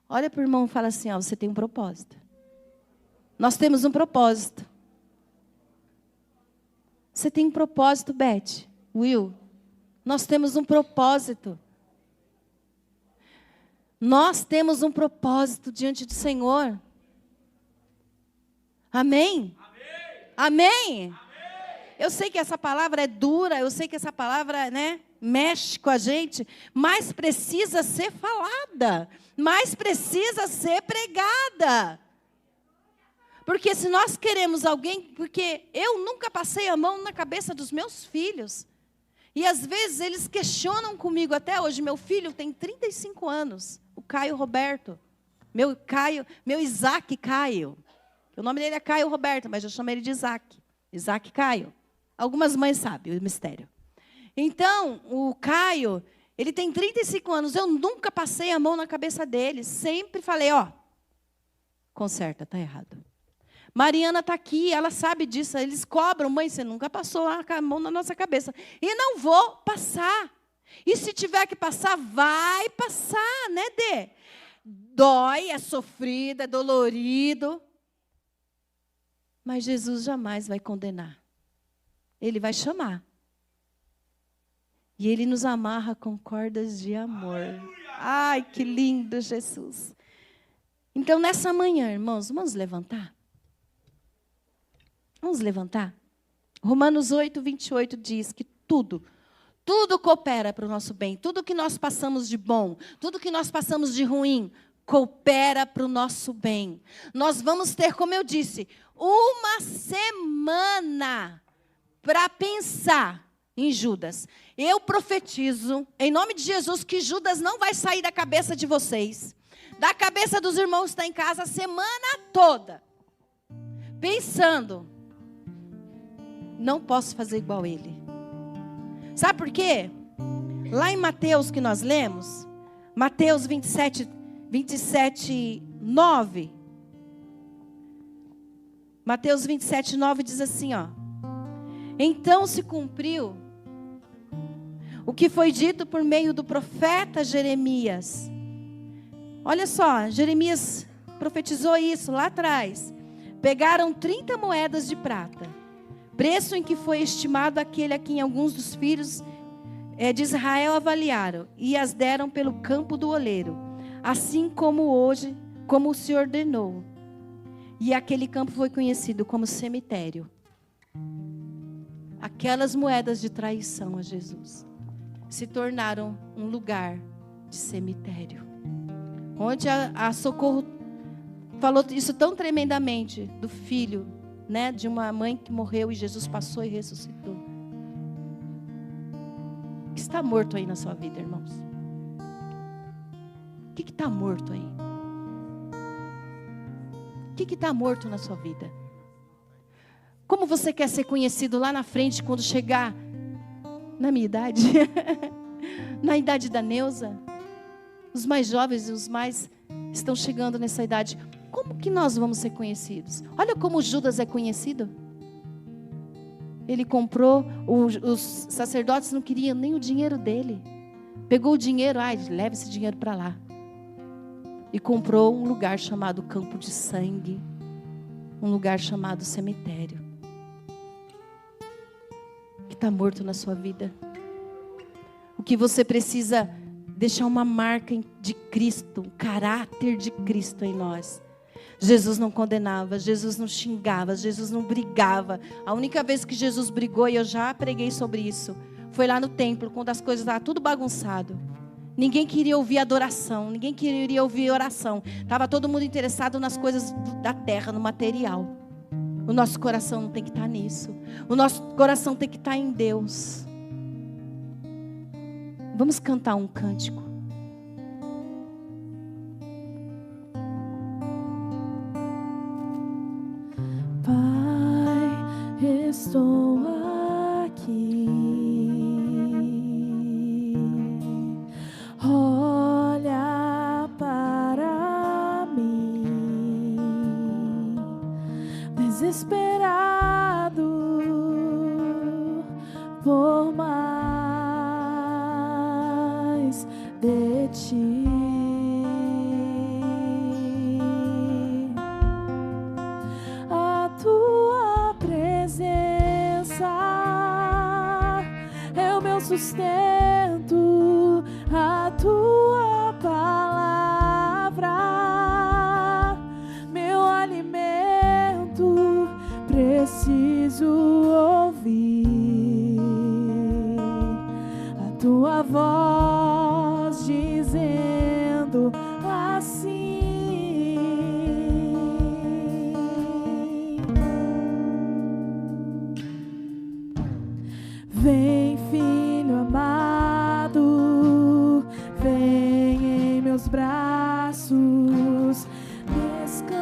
Olha para o irmão e fala assim, ó, você tem um propósito. Nós temos um propósito. Você tem um propósito, Beth, Will. Nós temos um propósito. Nós temos um propósito diante do Senhor. Amém? Amém? Eu sei que essa palavra é dura, eu sei que essa palavra, mexe com a gente, mas precisa ser falada, mas precisa ser pregada. Porque se nós queremos alguém, porque eu nunca passei a mão na cabeça dos meus filhos. E às vezes eles questionam comigo até hoje. Meu filho tem 35 anos, o Caio Roberto. Meu Isaac Caio. O nome dele é Caio Roberto, mas eu chamo ele de Isaac. Isaac Caio. Algumas mães sabem o mistério. Então, o Caio, ele tem 35 anos. Eu nunca passei a mão na cabeça dele. Sempre falei, ó, conserta, tá errado. Mariana está aqui, ela sabe disso. Eles cobram, mãe, você nunca passou a mão na nossa cabeça. E não vou passar. E se tiver que passar, vai passar, né, Dê? Dói, é sofrido, é dolorido. Mas Jesus jamais vai condenar. Ele vai chamar. E Ele nos amarra com cordas de amor. Ai, que lindo, Jesus. Então, nessa manhã, irmãos, vamos levantar? Vamos levantar? Romanos 8, 28 diz que tudo coopera para o nosso bem. Tudo que nós passamos de bom, tudo que nós passamos de ruim, coopera para o nosso bem. Nós vamos ter, como eu disse, uma semana para pensar em Judas. Eu profetizo, em nome de Jesus, que Judas não vai sair da cabeça de vocês, da cabeça dos irmãos que estão em casa a semana toda, pensando, não posso fazer igual ele. Sabe por quê? Lá em Mateus que nós lemos, Mateus 27, 9. Mateus 27, 9 diz assim, ó. Então se cumpriu o que foi dito por meio do profeta Jeremias. Olha só, Jeremias profetizou isso lá atrás. Pegaram 30 moedas de prata, preço em que foi estimado aquele a quem alguns dos filhos de Israel avaliaram, e as deram pelo campo do oleiro, assim como hoje, como se ordenou. E aquele campo foi conhecido como cemitério. Aquelas moedas de traição a Jesus se tornaram um lugar de cemitério. Onde a Socorro falou isso tão tremendamente do filho, de uma mãe que morreu e Jesus passou e ressuscitou. O que está morto aí na sua vida, irmãos? O que está morto aí? O que está morto na sua vida? Como você quer ser conhecido lá na frente quando chegar na minha idade? Na idade da Neuza? Os mais jovens e os mais estão chegando nessa idade. Como que nós vamos ser conhecidos? Olha como Judas é conhecido. Ele comprou, os sacerdotes não queriam nem o dinheiro dele. Pegou o dinheiro, leva esse dinheiro para lá. E comprou um lugar chamado Campo de Sangue. Um lugar chamado cemitério. Que está morto na sua vida. O que você precisa deixar uma marca de Cristo, um caráter de Cristo em nós. Jesus não condenava, Jesus não xingava, Jesus não brigava. A única vez que Jesus brigou, e eu já preguei sobre isso, foi lá no templo, quando as coisas estavam tudo bagunçado. Ninguém queria ouvir adoração, ninguém queria ouvir oração. Estava todo mundo interessado nas coisas da terra, no material. O nosso coração não tem que estar nisso. O nosso coração tem que estar em Deus. Vamos cantar um cântico. Pai, estou aqui. Olha para mim, desesperado por mais de ti. A tua presença é o meu sustento, a tua palavra, meu alimento, preciso ouvir a tua voz dizendo assim: vem, filho amado, vem em meus braços, descansa.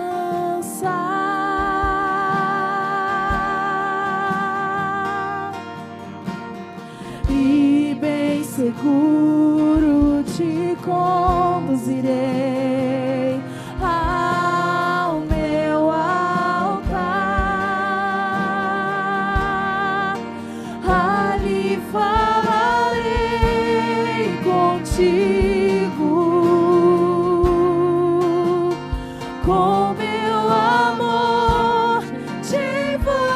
E bem seguro te conduzirei ao meu altar. Ali falarei contigo, com meu amor te envolverei.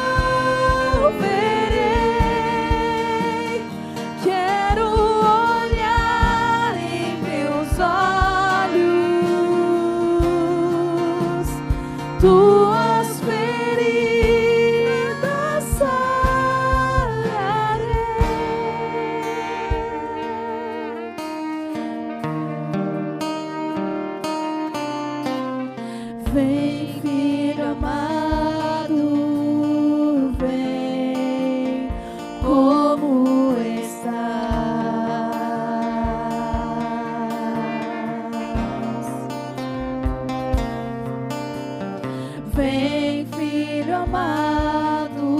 Quero olhar em meus olhos, tuas feridas sararei. Vem, filho amado, vem como estás. Vem, filho amado,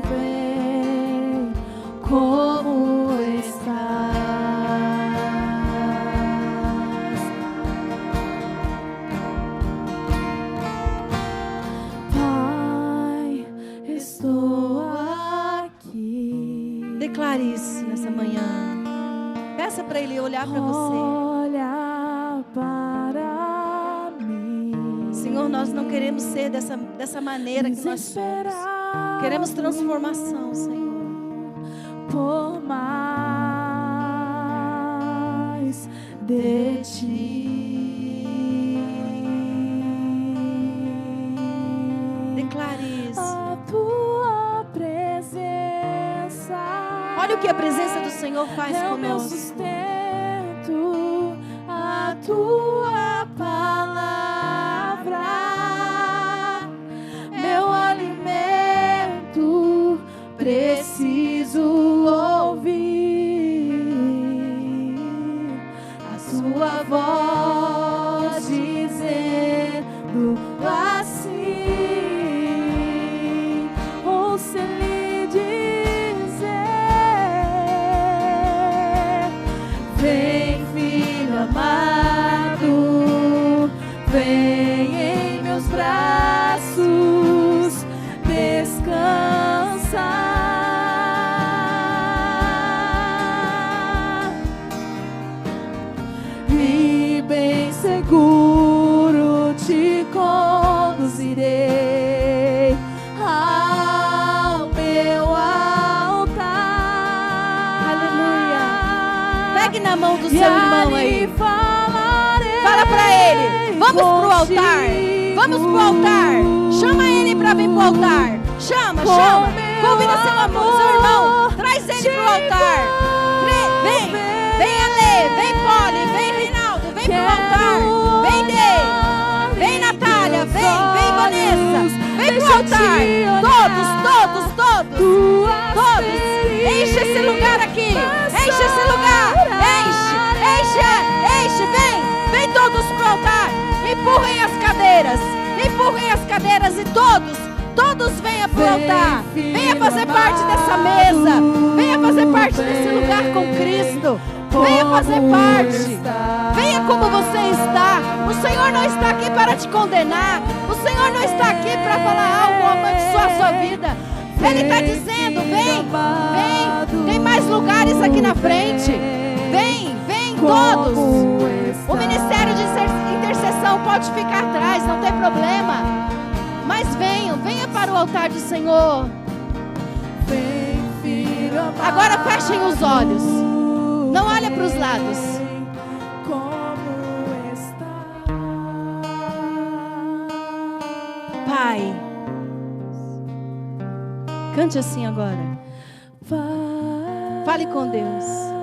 vem como estás. Pai, estou aqui. Declare isso nessa manhã. Peça para Ele olhar para você. Olha para mim. Senhor, nós não queremos ser dessa maneira que nós somos. Queremos transformação, Senhor. Por mais de ti. Declare isso. A tua presença Olha o que a presença do Senhor faz é o meu conosco. sustento, a tua palavra, meu alimento, preciso ouvir a sua voz dizendo assim: ouça-lhe dizer, vem, filho amado, do seu irmão aí. Fala para ele. Vamos pro altar. Vamos pro altar. Chama ele para vir pro altar. Chama. Convida seu irmão. Traz ele pro altar. Vem Ale, vem Poli, vem Reinaldo, vem pro altar. Vem Dê, vem Natália, vem Vanessa. Vem pro altar. Todos. Enche esse lugar aqui. Enche esse lugar. Enche. Vem todos pro altar. Empurrem as cadeiras e todos venham pro altar. Venha fazer parte dessa mesa. Venha fazer parte desse lugar com Cristo. Venha fazer parte. Venha como você está. O Senhor não está aqui para te condenar. O Senhor não está aqui para falar algo, amaldiçoar a sua vida. Ele está dizendo, vem. Tem mais lugares aqui na frente. Vem todos. O ministério de intercessão pode ficar atrás, não tem problema. Mas venha para o altar do Senhor. Agora fechem os olhos. Não olha para os lados. Pai, cante assim agora. Fale com Deus.